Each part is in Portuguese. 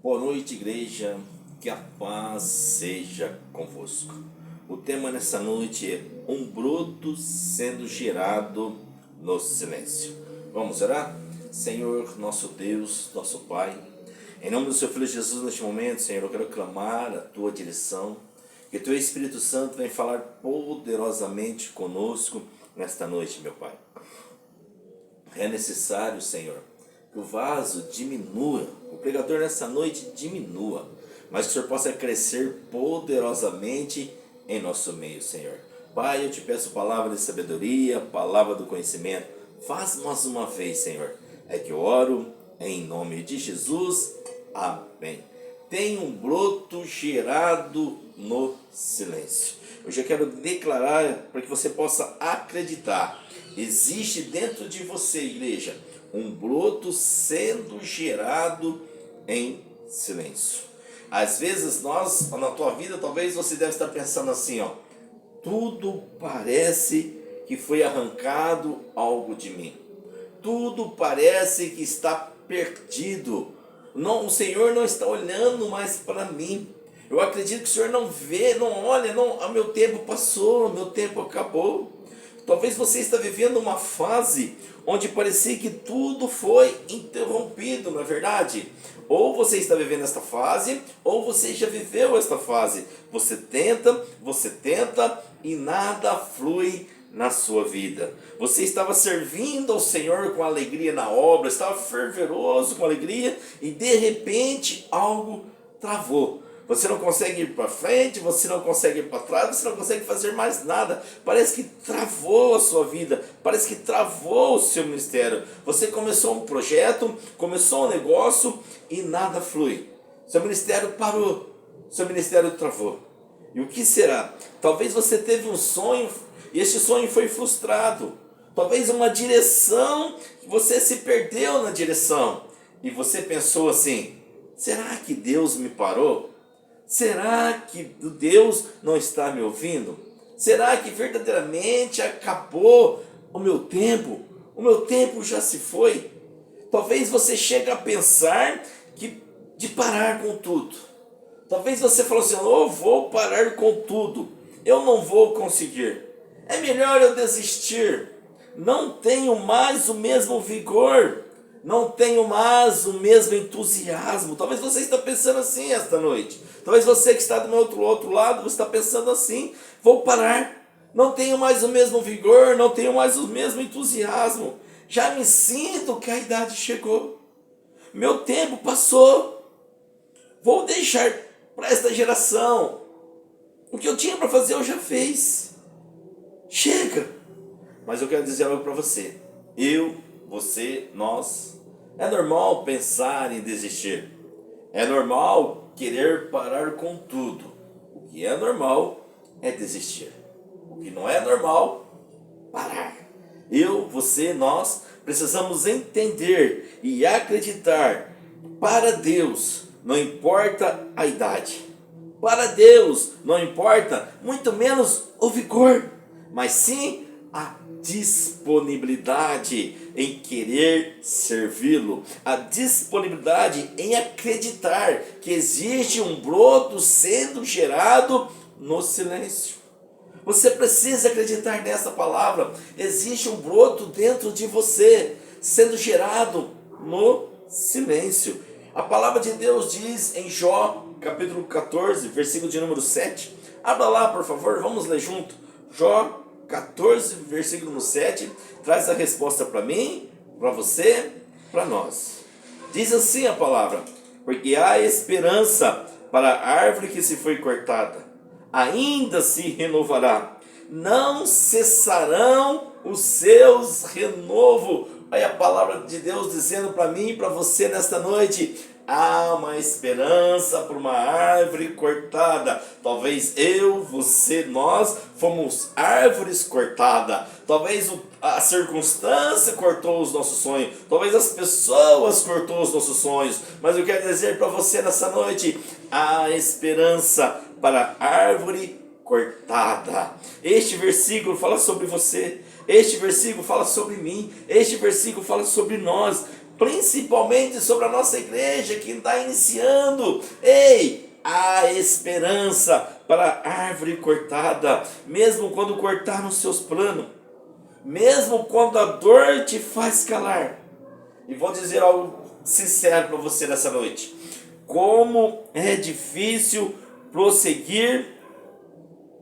Boa noite, igreja, que a paz seja convosco. O tema nessa noite é um broto sendo gerado no silêncio. Vamos orar? Senhor, nosso Deus, nosso Pai, em nome do Seu Filho Jesus, neste momento, Senhor, eu quero clamar a Tua direção, que Teu Espírito Santo venha falar poderosamente conosco nesta noite, meu Pai. É necessário, Senhor, que o vaso diminua, o pregador nessa noite diminua, mas que o Senhor possa crescer poderosamente em nosso meio, Senhor. Pai, eu te peço palavra de sabedoria, palavra do conhecimento. Faz mais uma vez, Senhor. É que eu oro em nome de Jesus. Amém. Tem um broto gerado no silêncio. Eu já quero declarar para que você possa acreditar. Existe dentro de você, igreja, um broto sendo gerado em silêncio. Às vezes na tua vida, talvez você deve estar pensando assim, tudo parece que foi arrancado algo de mim. Tudo parece que está perdido. Não, o Senhor não está olhando mais para mim. Eu acredito que o Senhor não vê, não olha, não, meu tempo passou, meu tempo acabou. Talvez você está vivendo uma fase onde parecia que tudo foi interrompido, não é verdade? Ou você está vivendo esta fase, ou você já viveu esta fase. Você tenta e nada flui na sua vida. Você estava servindo ao Senhor com alegria na obra, estava fervoroso com alegria e de repente algo travou. Você não consegue ir para frente, você não consegue ir para trás, você não consegue fazer mais nada. Parece que travou a sua vida, parece que travou o seu ministério. Você começou um projeto, começou um negócio e nada flui. Seu ministério parou, seu ministério travou. E o que será? Talvez você teve um sonho e este sonho foi frustrado. Talvez uma direção, você se perdeu na direção. E você pensou assim, será que Deus me parou? Será que Deus não está me ouvindo? Será que verdadeiramente acabou o meu tempo? O meu tempo já se foi? Talvez você chegue a pensar de parar com tudo. Talvez você falou assim, eu vou parar com tudo. Eu não vou conseguir. É melhor eu desistir. Não tenho mais o mesmo vigor. Não tenho mais o mesmo entusiasmo. Talvez você está pensando assim esta noite. Talvez você que está do meu outro lado, você está pensando assim, vou parar. Não tenho mais o mesmo vigor, não tenho mais o mesmo entusiasmo. Já me sinto que a idade chegou. Meu tempo passou. Vou deixar para esta geração. O que eu tinha para fazer eu já fiz. Chega. Mas eu quero dizer algo para você. Eu, você, nós. É normal pensar em desistir. É normal querer parar com tudo. O que é normal é desistir. O que não é normal, parar. Eu, você, nós precisamos entender e acreditar. Para Deus não importa a idade. Para Deus não importa muito menos o vigor, mas sim a disponibilidade em querer servi-lo, a disponibilidade em acreditar que existe um broto sendo gerado no silêncio. Você precisa acreditar nessa palavra. Existe um broto dentro de você sendo gerado no silêncio. A palavra de Deus diz em Jó, capítulo 14, versículo de número 7. Abra lá, por favor, vamos ler junto. Jó 14, versículo 7, traz a resposta para mim, para você, para nós. Diz assim a palavra: porque há esperança para a árvore que se foi cortada, ainda se renovará, não cessarão os seus renovos. Olha a palavra de Deus dizendo para mim e para você nesta noite: há uma esperança para uma árvore cortada. Talvez eu, você, nós fomos árvores cortadas. Talvez a circunstância cortou os nossos sonhos. Talvez as pessoas cortou os nossos sonhos. Mas eu quero dizer para você nessa noite: há esperança para a árvore cortada. Este versículo fala sobre você. Este versículo fala sobre mim. Este versículo fala sobre nós. principalmente sobre a nossa igreja que está iniciando. Ei, há esperança para a árvore cortada, mesmo quando cortaram os seus planos, mesmo quando a dor te faz calar. E vou dizer algo sincero para você nessa noite: como é difícil prosseguir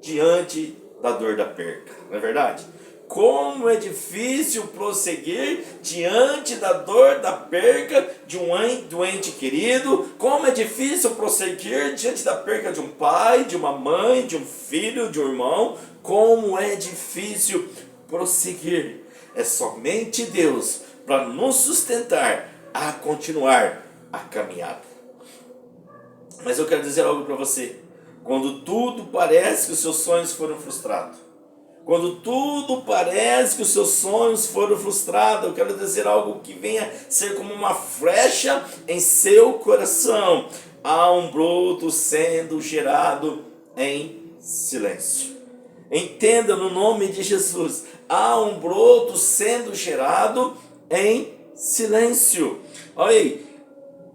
diante da dor da perca, não é verdade? Como é difícil prosseguir diante da dor da perca de um ente querido. Como é difícil prosseguir diante da perca de um pai, de uma mãe, de um filho, de um irmão. Como é difícil prosseguir. É somente Deus para nos sustentar a continuar a caminhada. Mas eu quero dizer algo para você. Quando tudo parece que os seus sonhos foram frustrados, quando tudo parece que os seus sonhos foram frustrados, eu quero dizer algo que venha ser como uma flecha em seu coração. Há um broto sendo gerado em silêncio. Entenda no nome de Jesus. Há um broto sendo gerado em silêncio. Olha aí,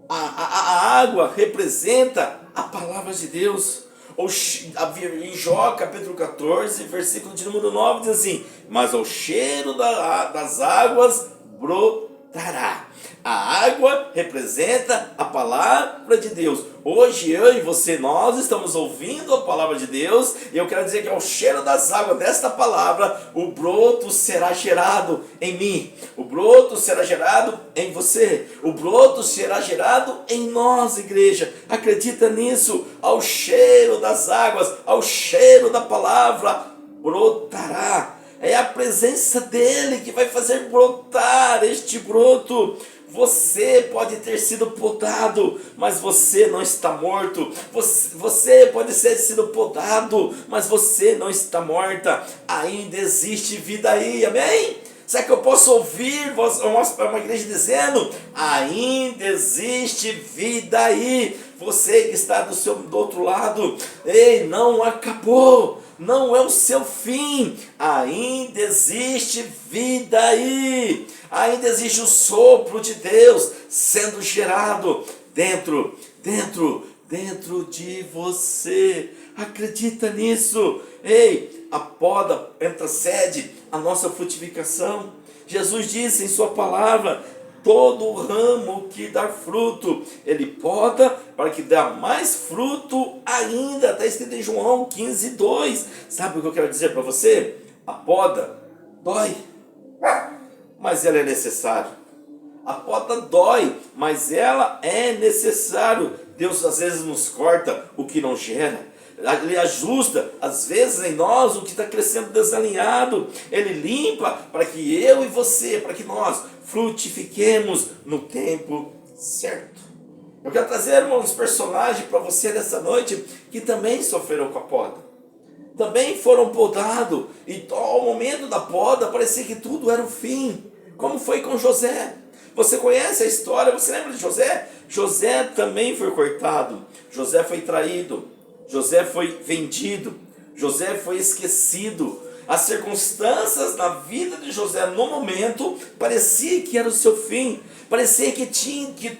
a água representa a palavra de Deus. Em Jó capítulo 14, versículo de número 9, diz assim: mas ao cheiro das águas brotará. A água representa a palavra de Deus. Hoje eu e você, nós estamos ouvindo a palavra de Deus, e eu quero dizer que ao cheiro das águas desta palavra, o broto será gerado em mim, o broto será gerado em você, o broto será gerado em nós, igreja. Acredita nisso? Ao cheiro das águas, ao cheiro da palavra, brotará. É a presença dele que vai fazer brotar este broto. Você pode ter sido podado, mas você não está morto. Você pode ter sido podado, mas você não está morta. Ainda existe vida aí, amém? Será que eu posso ouvir uma igreja dizendo: ainda existe vida aí? Você que está do outro lado, ei, não acabou, não é o seu fim, ainda existe vida aí, ainda existe o sopro de Deus sendo gerado dentro de você. Acredita nisso? Ei, a poda antecede a nossa frutificação. Jesus disse em sua palavra: todo ramo que dá fruto, ele poda para que dê mais fruto ainda. Está escrito em João 15, 2. Sabe o que eu quero dizer para você? A poda dói, mas ela é necessária. A poda dói, mas ela é necessário. Deus às vezes nos corta o que não gera. Ele ajusta, às vezes, em nós o que está crescendo desalinhado. Ele limpa para que eu e você, para que nós frutifiquemos no tempo certo. Eu quero trazer uns personagens para você nessa noite que também sofreram com a poda, também foram podados, e ao momento da poda parecia que tudo era o fim, como foi com José. Você conhece a história? Você lembra de José? José também foi cortado, José foi traído, José foi vendido, José foi esquecido. As circunstâncias na vida de José no momento parecia que era o seu fim, parecia que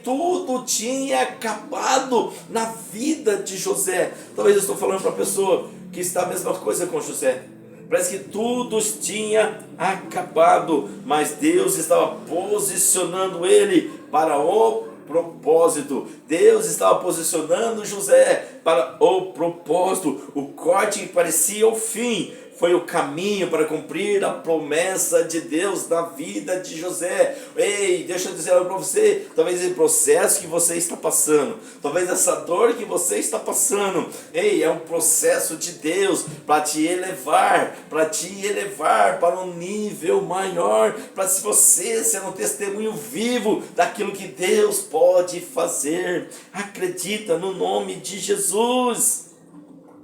tudo tinha acabado na vida de José. Talvez eu estou falando para a pessoa que está a mesma coisa com José. Parece que tudo tinha acabado, mas Deus estava posicionando ele para o propósito. Deus estava posicionando José para o propósito. O corte que parecia o fim foi o caminho para cumprir a promessa de Deus na vida de José. Ei, deixa eu dizer algo para você. Talvez esse processo que você está passando, talvez essa dor que você está passando, ei, é um processo de Deus para te elevar para um nível maior, para se você ser um testemunho vivo daquilo que Deus pode fazer. Acredita no nome de Jesus.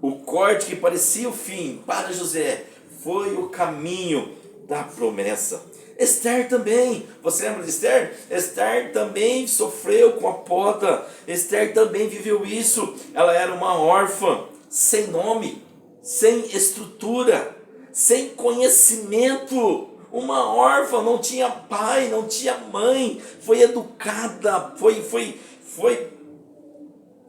O corte que parecia o fim para José foi o caminho da promessa. Esther também, você lembra de Esther? Esther também sofreu com a poda. Esther também viveu isso. Ela era uma órfã, sem nome, sem estrutura, sem conhecimento. uma órfã, não tinha pai, não tinha mãe, foi educada, foi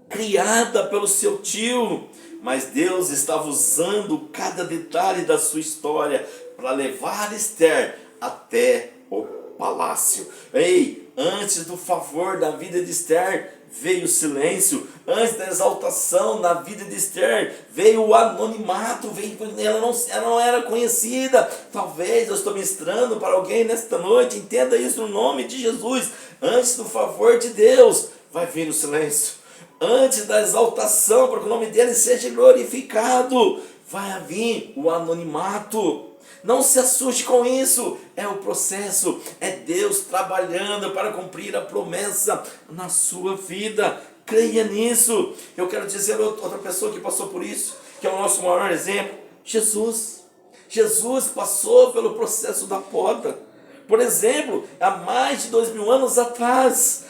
criada pelo seu tio, mas Deus estava usando cada detalhe da sua história para levar Esther até o palácio. Ei, antes do favor da vida de Esther veio o silêncio, antes da exaltação na vida de Esther veio o anonimato, ela não era conhecida. Talvez eu estou ministrando para alguém nesta noite, entenda isso no nome de Jesus. Antes do favor de Deus vai vir o silêncio, antes da exaltação para que o nome dele seja glorificado vai vir o anonimato. Não se assuste com isso, é o processo, é Deus trabalhando para cumprir a promessa na sua vida. Creia nisso. Eu quero dizer outra pessoa que passou por isso, que é o nosso maior exemplo, Jesus. Jesus passou pelo processo da poda. Por exemplo, há mais de 2000 anos atrás,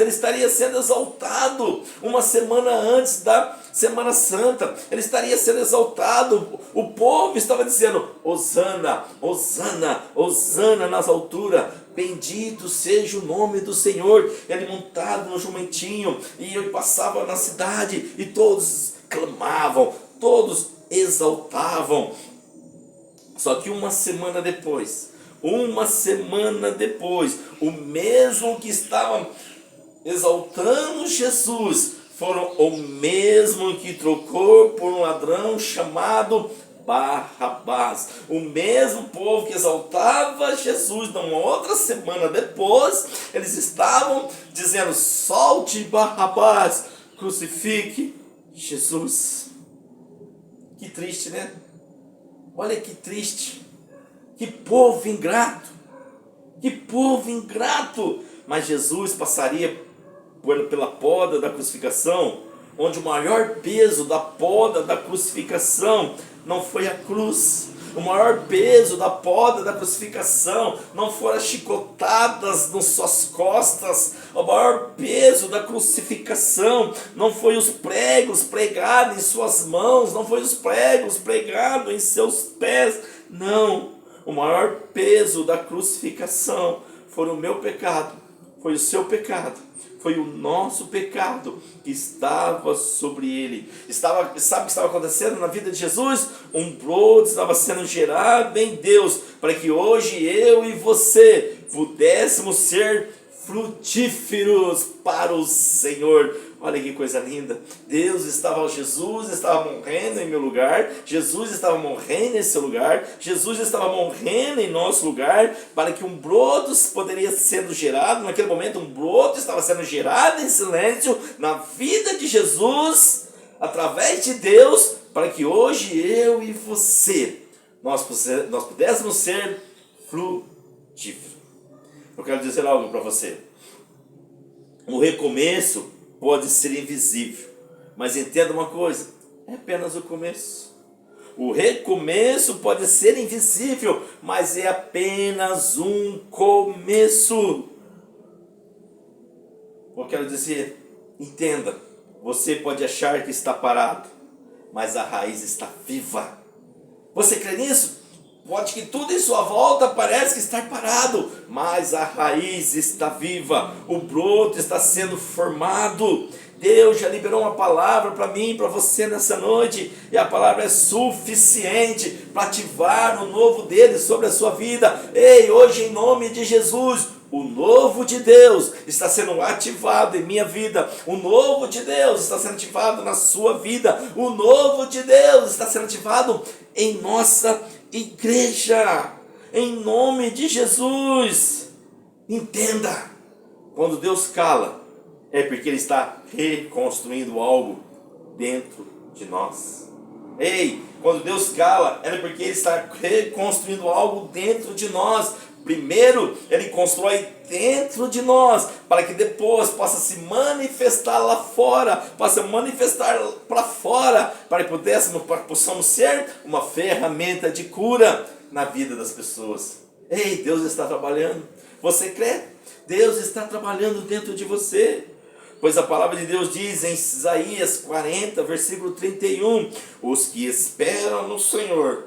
ele estaria sendo exaltado uma semana antes da Semana Santa. Ele estaria sendo exaltado. O povo estava dizendo: Hosana, Hosana, Hosana nas alturas. Bendito seja o nome do Senhor. Ele montado no jumentinho, e ele passava na cidade, e todos clamavam, todos exaltavam. Só que uma semana depois, o mesmo que estava exaltando Jesus, foram o mesmo que trocou por um ladrão chamado Barrabás. O mesmo povo que exaltava Jesus, numa outra semana depois, eles estavam dizendo: solte Barrabás, crucifique Jesus. Que triste, né? Olha que triste, que povo ingrato, mas Jesus passaria pela poda da crucificação, onde o maior peso da poda da crucificação não foi a cruz. O maior peso da poda da crucificação não foram as chicotadas nas suas costas. O maior peso da crucificação não foi os pregos pregados em suas mãos, não foi os pregos pregados em seus pés. Não, o maior peso da crucificação foi o meu pecado, foi o seu pecado, foi o nosso pecado que estava sobre ele. Sabe o que estava acontecendo na vida de Jesus? Um broto estava sendo gerado em Deus, para que hoje eu e você pudéssemos ser frutíferos para o Senhor. Olha que coisa linda. Jesus estava morrendo em meu lugar, Jesus estava morrendo em seu lugar, Jesus estava morrendo em nosso lugar, para que um broto poderia sendo gerado. Naquele momento um broto estava sendo gerado em silêncio na vida de Jesus, através de Deus, para que hoje eu e você nós pudéssemos ser frutíferos. Eu quero dizer algo para você. O recomeço pode ser invisível, mas entenda uma coisa: é apenas o começo. O recomeço pode ser invisível, mas é apenas um começo. Eu quero dizer, entenda, você pode achar que está parado, mas a raiz está viva. Você crê nisso? Pode que tudo em sua volta parece que está parado, mas a raiz está viva, o broto está sendo formado. Deus já liberou uma palavra para mim e para você nessa noite, e a palavra é suficiente para ativar o novo dele sobre a sua vida. Ei, hoje em nome de Jesus, o novo de Deus está sendo ativado em minha vida. O novo de Deus está sendo ativado na sua vida. O novo de Deus está sendo ativado em nossa igreja. Em nome de Jesus. Entenda, quando Deus cala, é porque Ele está reconstruindo algo dentro de nós. Ei, quando Deus cala, é porque Ele está reconstruindo algo dentro de nós. Primeiro, Ele constrói dentro de nós, para que depois possa se manifestar lá fora, possa manifestar para fora, para que possamos ser uma ferramenta de cura na vida das pessoas. Ei, Deus está trabalhando. Você crê? Deus está trabalhando dentro de você. Pois a palavra de Deus diz em Isaías 40, versículo 31, os que esperam no Senhor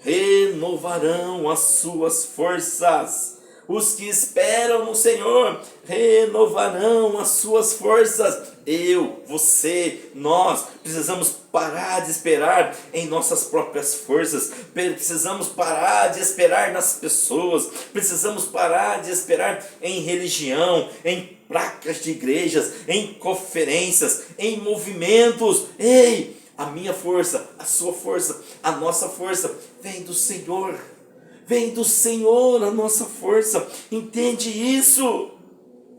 renovarão as suas forças. Os que esperam no Senhor renovarão as suas forças. Eu, você, nós precisamos parar de esperar em nossas próprias forças. Precisamos parar de esperar nas pessoas. Precisamos parar de esperar em religião, em placas de igrejas, em conferências, em movimentos. Ei, a minha força, a sua força, a nossa força vem do Senhor. Vem do Senhor a nossa força. Entende isso?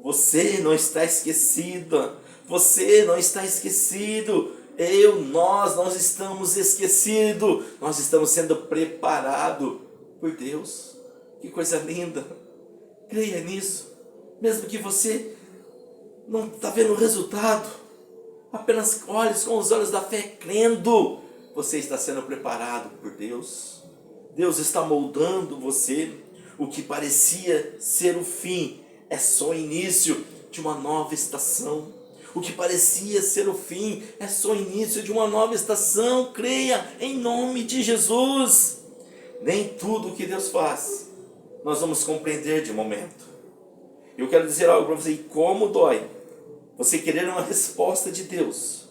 Você não está esquecida. Você não está esquecido. Nós estamos esquecidos. Nós estamos sendo preparados por Deus. Que coisa linda. Creia nisso. Mesmo que você não está vendo o resultado, apenas olhe com os olhos da fé, crendo. Você está sendo preparado por Deus. Deus está moldando você. O que parecia ser o fim é só o início de uma nova estação. O que parecia ser o fim é só o início de uma nova estação. Creia em nome de Jesus. Nem tudo o que Deus faz nós vamos compreender de momento. Eu quero dizer algo para você. E como dói você querer uma resposta de Deus,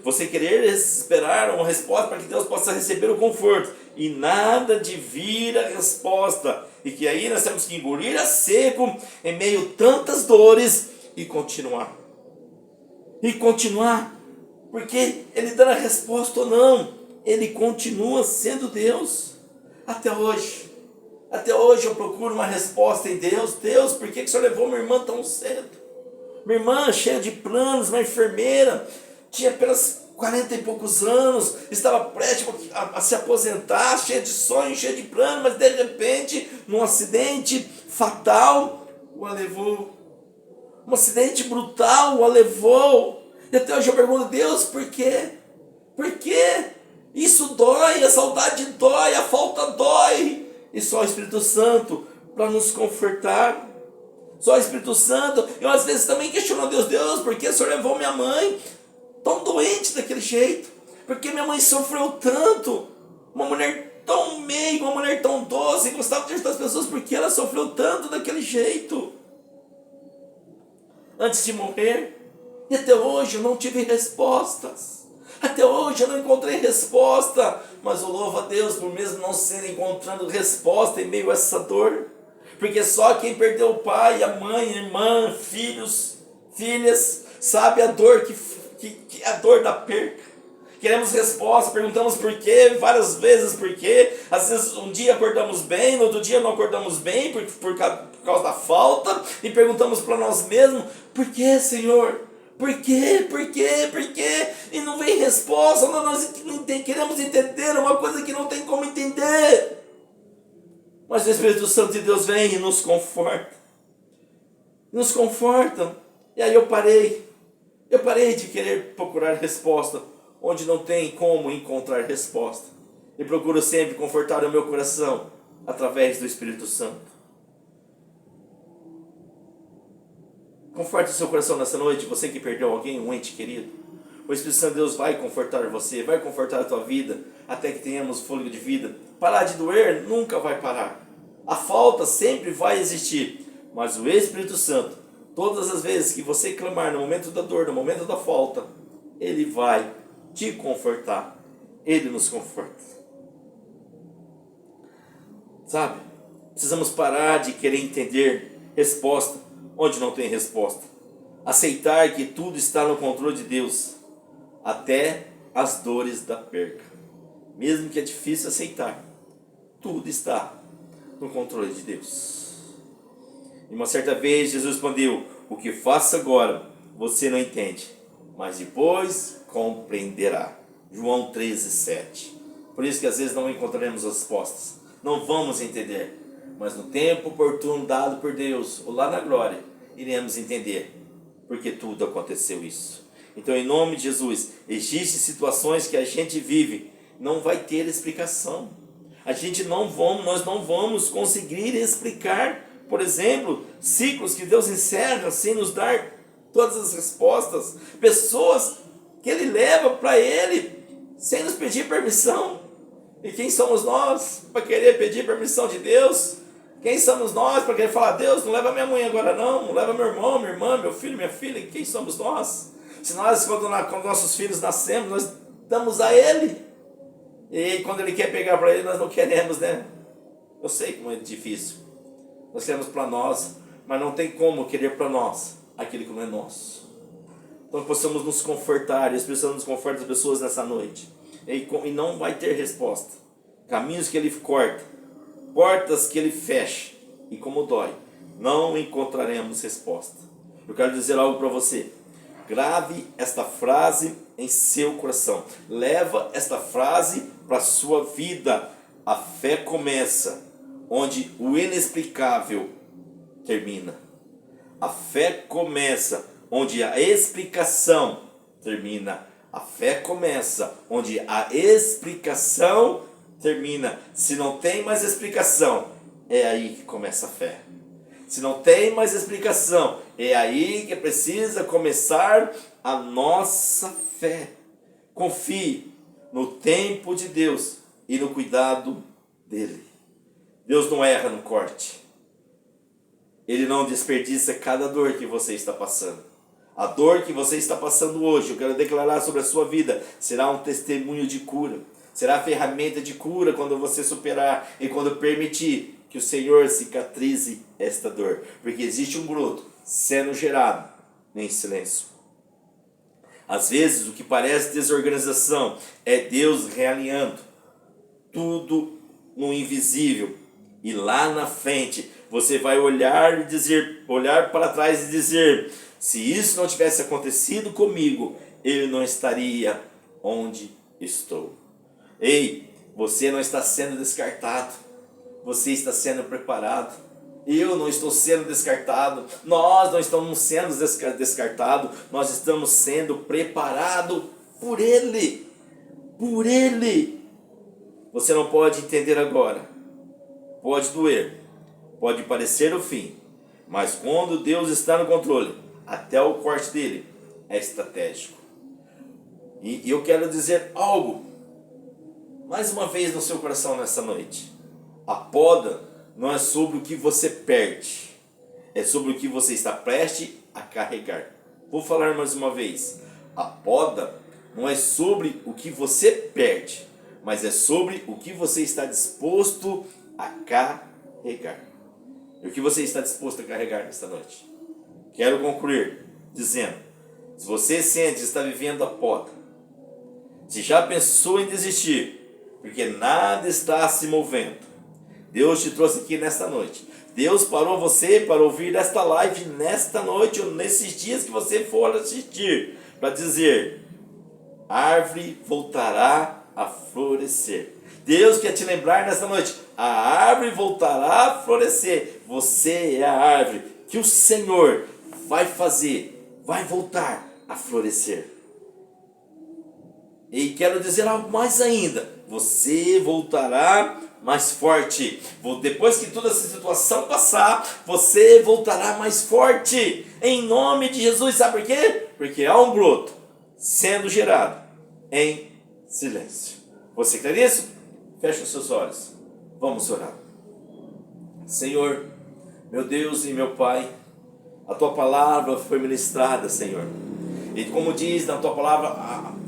você querer esperar uma resposta para que Deus possa receber o conforto, e nada de vir a resposta, e que aí nós temos que engolir a seco em meio a tantas dores e continuar, porque Ele dá a resposta ou não, Ele continua sendo Deus. Até hoje eu procuro uma resposta em Deus. Deus, por que o Senhor levou minha irmã tão cedo? Minha irmã, cheia de planos, uma enfermeira, tinha apenas 40 e poucos anos, estava prestes a se aposentar, cheia de sonhos, cheia de planos, mas de repente, num acidente fatal, o a levou. Um acidente brutal o a levou. E até hoje eu pergunto, Deus, por quê? Por quê? Isso dói, a saudade dói, a falta dói. E só o Espírito Santo para nos confortar. Só o Espírito Santo. Eu às vezes também questiono a Deus, por que o Senhor levou minha mãe tão doente daquele jeito? Porque minha mãe sofreu tanto. Uma mulher tão meiga, uma mulher tão doce, gostava de ajudar as pessoas, porque ela sofreu tanto daquele jeito antes de morrer. E até hoje eu não tive respostas. Até hoje eu não encontrei resposta. Mas eu louvo a Deus por mesmo não ser encontrando resposta em meio a essa dor. Porque só quem perdeu o pai, a mãe, a irmã, filhos, filhas, sabe a dor que é a dor da perca. Queremos resposta, perguntamos por quê, várias vezes por quê. Às vezes um dia acordamos bem, no outro dia não acordamos bem por causa da falta. E perguntamos para nós mesmos, por que, Senhor? Por quê? Por quê? Por quê? E não vem resposta. Nós queremos entender uma coisa que não tem como entender. Mas o Espírito Santo de Deus vem e nos conforta. Nos conforta. E aí eu parei de querer procurar resposta onde não tem como encontrar resposta. E procuro sempre confortar o meu coração através do Espírito Santo. Conforte o seu coração nessa noite, você que perdeu alguém, um ente querido. O Espírito Santo de Deus vai confortar você, vai confortar a tua vida, até que tenhamos fôlego de vida. Parar de doer nunca vai parar. A falta sempre vai existir, mas o Espírito Santo, todas as vezes que você clamar no momento da dor, no momento da falta, Ele vai te confortar. Ele nos conforta. Sabe? Precisamos parar de querer entender resposta onde não tem resposta. Aceitar que tudo está no controle de Deus, até as dores da perca. Mesmo que é difícil aceitar, tudo está no controle de Deus. E uma certa vez Jesus respondeu, o que faço agora você não entende, mas depois compreenderá. João 13:7. Por isso que às vezes não encontraremos as respostas, não vamos entender, mas no tempo oportuno dado por Deus, ou lá na glória, iremos entender, porque tudo aconteceu isso. Então, em nome de Jesus, existem situações que a gente vive, não vai ter explicação. Nós não vamos conseguir explicar, por exemplo, ciclos que Deus encerra sem nos dar todas as respostas, pessoas que Ele leva para Ele sem nos pedir permissão. E quem somos nós para querer pedir permissão de Deus? Quem somos nós para querer falar, Deus, não leva minha mãe agora não leva meu irmão, minha irmã, meu filho, minha filha? Quem somos nós? Se nós, quando nossos filhos nascemos, nós damos a Ele. E quando Ele quer pegar para Ele, nós não queremos, né? Eu sei como é difícil. Nós queremos para nós, mas não tem como querer para nós aquilo que não é nosso. Então possamos nos confortar, e precisamos nos confortar das pessoas nessa noite. E não vai ter resposta. Caminhos que Ele corta, portas que Ele fecha, e como dói, não encontraremos resposta. Eu quero dizer algo para você. Grave esta frase em seu coração. Leva esta frase para a sua vida. A fé começa onde o inexplicável termina. A fé começa onde a explicação termina. A fé começa onde a explicação termina. Se não tem mais explicação, é aí que começa a fé. Se não tem mais explicação, é aí que precisa começar a nossa fé. Confie no tempo de Deus e no cuidado dele. Deus não erra no corte. Ele não desperdiça cada dor que você está passando. A dor que você está passando hoje, eu quero declarar sobre a sua vida, será um testemunho de cura. Será ferramenta de cura quando você superar e quando permitir que o Senhor cicatrize esta dor. Porque existe um broto sendo gerado em silêncio. Às vezes o que parece desorganização é Deus realinhando tudo no invisível. E lá na frente você vai olhar para trás e dizer: se isso não tivesse acontecido comigo, eu não estaria onde estou. Ei, você não está sendo descartado. Você está sendo preparado. Eu não estou sendo descartado. Nós não estamos sendo descartados. Nós estamos sendo preparados por Ele. Por Ele. Você não pode entender agora. Pode doer. Pode parecer o fim. Mas quando Deus está no controle, até o corte dele é estratégico. E eu quero dizer algo mais uma vez no seu coração nessa noite. A poda não é sobre o que você perde, é sobre o que você está prestes a carregar. Vou falar mais uma vez. A poda não é sobre o que você perde, mas é sobre o que você está disposto a carregar. E o que você está disposto a carregar nesta noite? Quero concluir dizendo: se você sente que está vivendo a poda, se já pensou em desistir, porque nada está se movendo, Deus te trouxe aqui nesta noite. Deus parou você para ouvir esta live nesta noite ou nesses dias que você for assistir, para dizer: a árvore voltará a florescer. Deus quer te lembrar nesta noite: a árvore voltará a florescer. Você é a árvore que o Senhor vai fazer, vai voltar a florescer. E quero dizer algo mais ainda: você voltará mais forte. Depois que toda essa situação passar, você voltará mais forte, em nome de Jesus. Sabe por quê? Porque há um broto sendo gerado em silêncio. Você crê nisso? Feche os seus olhos. Vamos orar. Senhor, meu Deus e meu Pai, a Tua palavra foi ministrada, Senhor. E como diz na Tua palavra,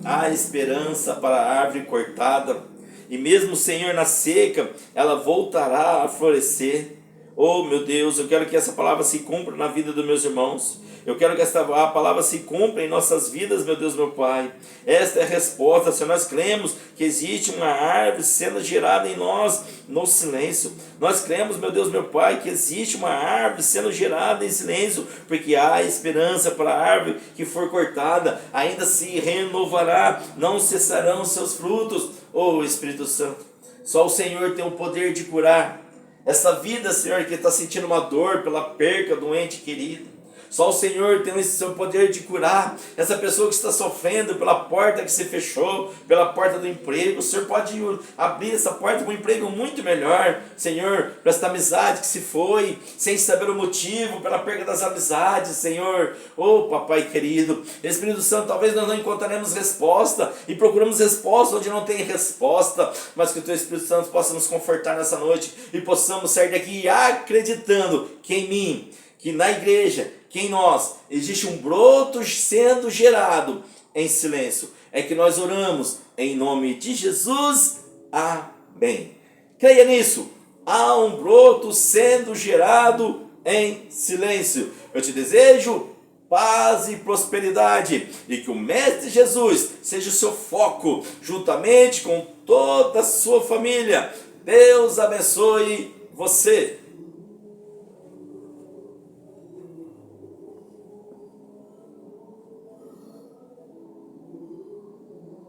há esperança para a árvore cortada. E mesmo, Senhor, na seca, ela voltará a florescer. Oh, meu Deus, eu quero que essa palavra se cumpra na vida dos meus irmãos. Eu quero que a palavra se cumpra em nossas vidas, meu Deus, meu Pai. Esta é a resposta. Se nós cremos que existe uma árvore sendo gerada em nós no silêncio. Nós cremos, meu Deus, meu Pai, que existe uma árvore sendo gerada em silêncio, porque há esperança para a árvore que for cortada. Ainda se renovará, não cessarão seus frutos. Oh, Espírito Santo, só o Senhor tem o poder de curar essa vida, Senhor, que está sentindo uma dor pela perca do ente querido. Só o Senhor tem esse seu poder de curar essa pessoa que está sofrendo pela porta que se fechou, pela porta do emprego. O Senhor pode abrir essa porta para um emprego muito melhor, Senhor, para esta amizade que se foi, sem saber o motivo, pela perda das amizades, Senhor. Oh, Papai querido, Espírito Santo, talvez nós não encontraremos resposta e procuramos resposta onde não tem resposta, mas que o Teu Espírito Santo possa nos confortar nessa noite e possamos sair daqui acreditando que em mim, que na igreja, que em nós existe um broto sendo gerado em silêncio. É que nós oramos em nome de Jesus. Amém. Creia nisso. Há um broto sendo gerado em silêncio. Eu te desejo paz e prosperidade, e que o Mestre Jesus seja o seu foco, juntamente com toda a sua família. Deus abençoe você.